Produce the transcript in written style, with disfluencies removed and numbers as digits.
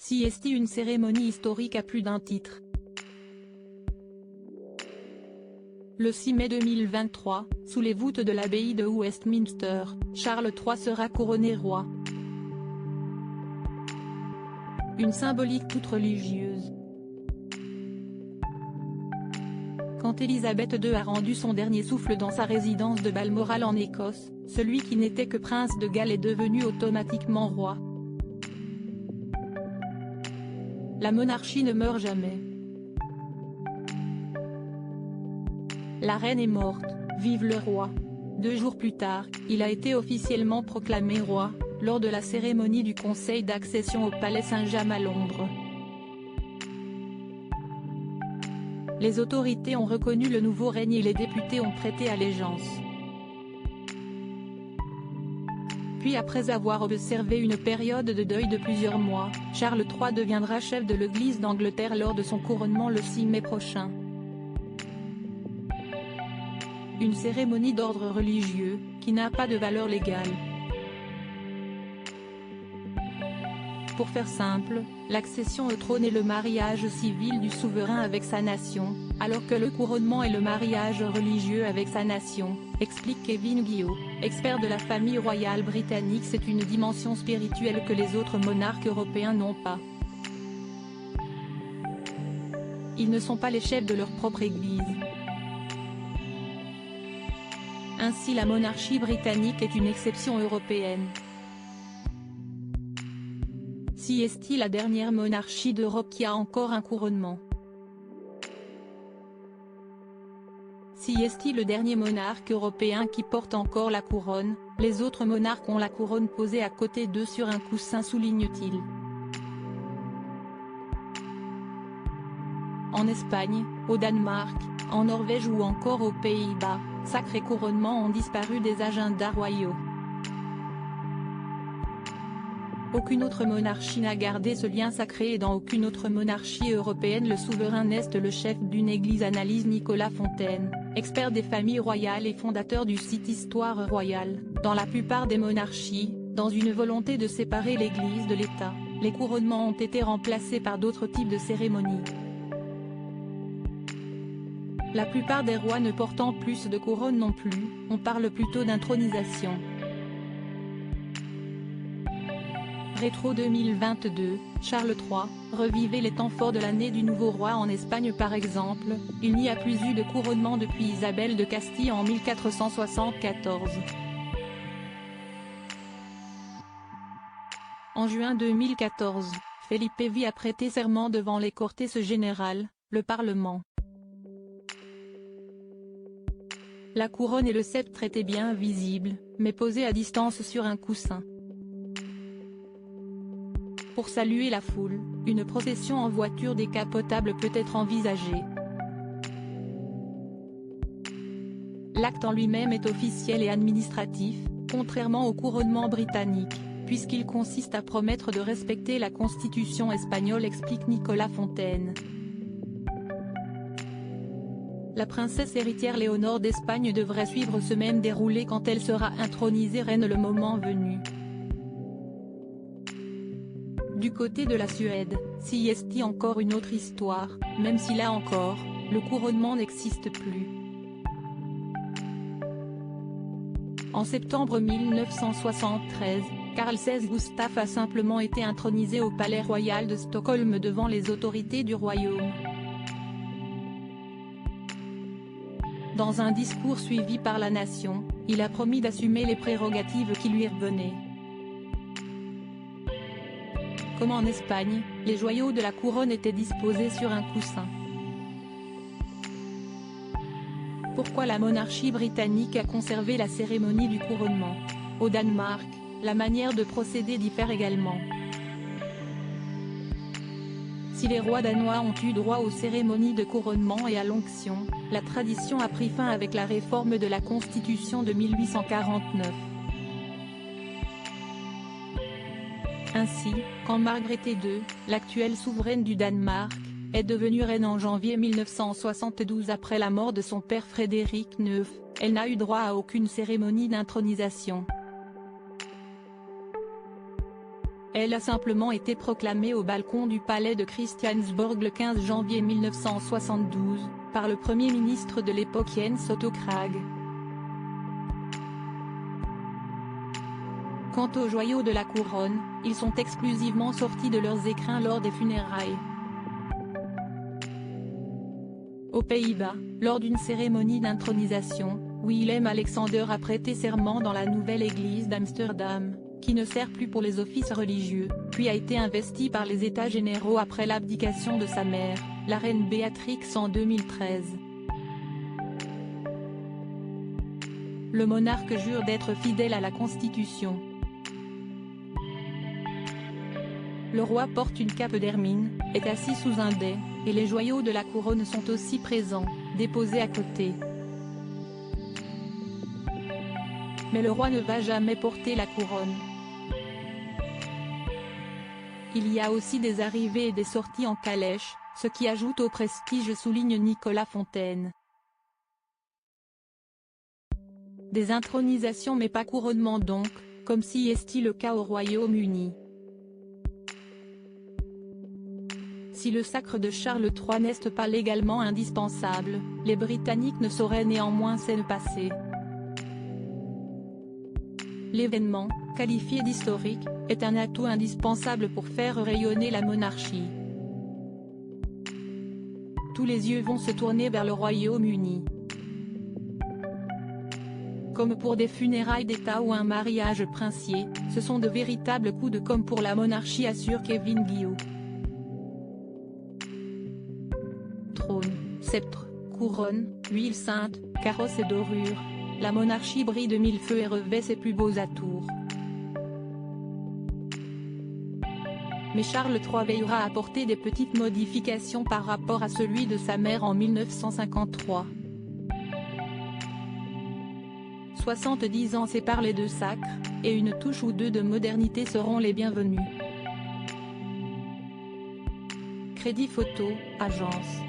CST, une cérémonie historique à plus d'un titre. Le 6 mai 2023, sous les voûtes de l'abbaye de Westminster, Charles III sera couronné roi. Une symbolique toute religieuse. Quand Élisabeth II a rendu son dernier souffle dans sa résidence de Balmoral en Écosse, celui qui n'était que prince de Galles est devenu automatiquement roi. La monarchie ne meurt jamais. La reine est morte, vive le roi. 2 jours plus tard, il a été officiellement proclamé roi, lors de la cérémonie du conseil d'accession au Palais Saint-James à Londres. Les autorités ont reconnu le nouveau règne et les députés ont prêté allégeance. Puis après avoir observé une période de deuil de plusieurs mois, Charles III deviendra chef de l'Église d'Angleterre lors de son couronnement le 6 mai prochain. Une cérémonie d'ordre religieux, qui n'a pas de valeur légale. Pour faire simple, l'accession au trône est le mariage civil du souverain avec sa nation, alors que le couronnement est le mariage religieux avec sa nation, explique Kevin Guillot, expert de la famille royale britannique. C'est une dimension spirituelle que les autres monarques européens n'ont pas. Ils ne sont pas les chefs de leur propre église. Ainsi la monarchie britannique est une exception européenne. CST, la dernière monarchie d'Europe qui a encore un couronnement. CST, le dernier monarque européen qui porte encore la couronne, les autres monarques ont la couronne posée à côté d'eux sur un coussin, souligne-t-il. En Espagne, au Danemark, en Norvège ou encore aux Pays-Bas, sacrés couronnements ont disparu des agendas royaux. Aucune autre monarchie n'a gardé ce lien sacré et dans aucune autre monarchie européenne le souverain n'est le chef d'une église, analyse Nicolas Fontaine, expert des familles royales et fondateur du site Histoire royale. Dans la plupart des monarchies, dans une volonté de séparer l'église de l'État, les couronnements ont été remplacés par d'autres types de cérémonies. La plupart des rois ne portant plus de couronne non plus, on parle plutôt d'intronisation. Rétro 2022, Charles III, revivez les temps forts de l'année du nouveau roi en Espagne par exemple, il n'y a plus eu de couronnement depuis Isabelle de Castille en 1474. En juin 2014, Felipe V a prêté serment devant les Cortes générales, le Parlement. La couronne et le sceptre étaient bien visibles, mais posés à distance sur un coussin. Pour saluer la foule, une procession en voiture décapotable peut être envisagée. L'acte en lui-même est officiel et administratif, contrairement au couronnement britannique, puisqu'il consiste à promettre de respecter la constitution espagnole, explique Nicolas Fontaine. La princesse héritière Léonore d'Espagne devrait suivre ce même déroulé quand elle sera intronisée reine le moment venu. Du côté de la Suède, CST, encore une autre histoire, même si là encore, le couronnement n'existe plus. En septembre 1973, Carl XVI Gustaf a simplement été intronisé au palais royal de Stockholm devant les autorités du royaume. Dans un discours suivi par la nation, il a promis d'assumer les prérogatives qui lui revenaient. Comme en Espagne, les joyaux de la couronne étaient disposés sur un coussin. Pourquoi la monarchie britannique a conservé la cérémonie du couronnement? Au Danemark, la manière de procéder diffère également. Si les rois danois ont eu droit aux cérémonies de couronnement et à l'onction, la tradition a pris fin avec la réforme de la Constitution de 1849. Ainsi, quand Margrethe II, l'actuelle souveraine du Danemark, est devenue reine en janvier 1972 après la mort de son père Frédéric IX, elle n'a eu droit à aucune cérémonie d'intronisation. Elle a simplement été proclamée au balcon du palais de Christiansborg le 15 janvier 1972, par le Premier ministre de l'époque Jens Otto Krag. Quant aux joyaux de la couronne, ils sont exclusivement sortis de leurs écrins lors des funérailles. Aux Pays-Bas, lors d'une cérémonie d'intronisation, Willem-Alexander a prêté serment dans la nouvelle église d'Amsterdam, qui ne sert plus pour les offices religieux, puis a été investi par les États généraux après l'abdication de sa mère, la reine Béatrix en 2013. Le monarque jure d'être fidèle à la Constitution. Le roi porte une cape d'hermine, est assis sous un dais, et les joyaux de la couronne sont aussi présents, déposés à côté. Mais le roi ne va jamais porter la couronne. Il y a aussi des arrivées et des sorties en calèche, ce qui ajoute au prestige, souligne Nicolas Fontaine. Des intronisations mais pas couronnement donc, comme si est-il le cas au Royaume-Uni. Si le sacre de Charles III n'est pas légalement indispensable, les Britanniques ne sauraient néanmoins s'en passer. L'événement, qualifié d'historique, est un atout indispensable pour faire rayonner la monarchie. Tous les yeux vont se tourner vers le Royaume-Uni. Comme pour des funérailles d'État ou un mariage princier, ce sont de véritables coups de com' pour la monarchie, assure Kevin Guillot. Trône, sceptre, couronne, huile sainte, carrosse et dorure, la monarchie brille de mille feux et revêt ses plus beaux atours. Mais Charles III veillera à apporter des petites modifications par rapport à celui de sa mère en 1953. 70 ans séparent les deux sacres, et une touche ou deux de modernité seront les bienvenus. Crédit photo, agence.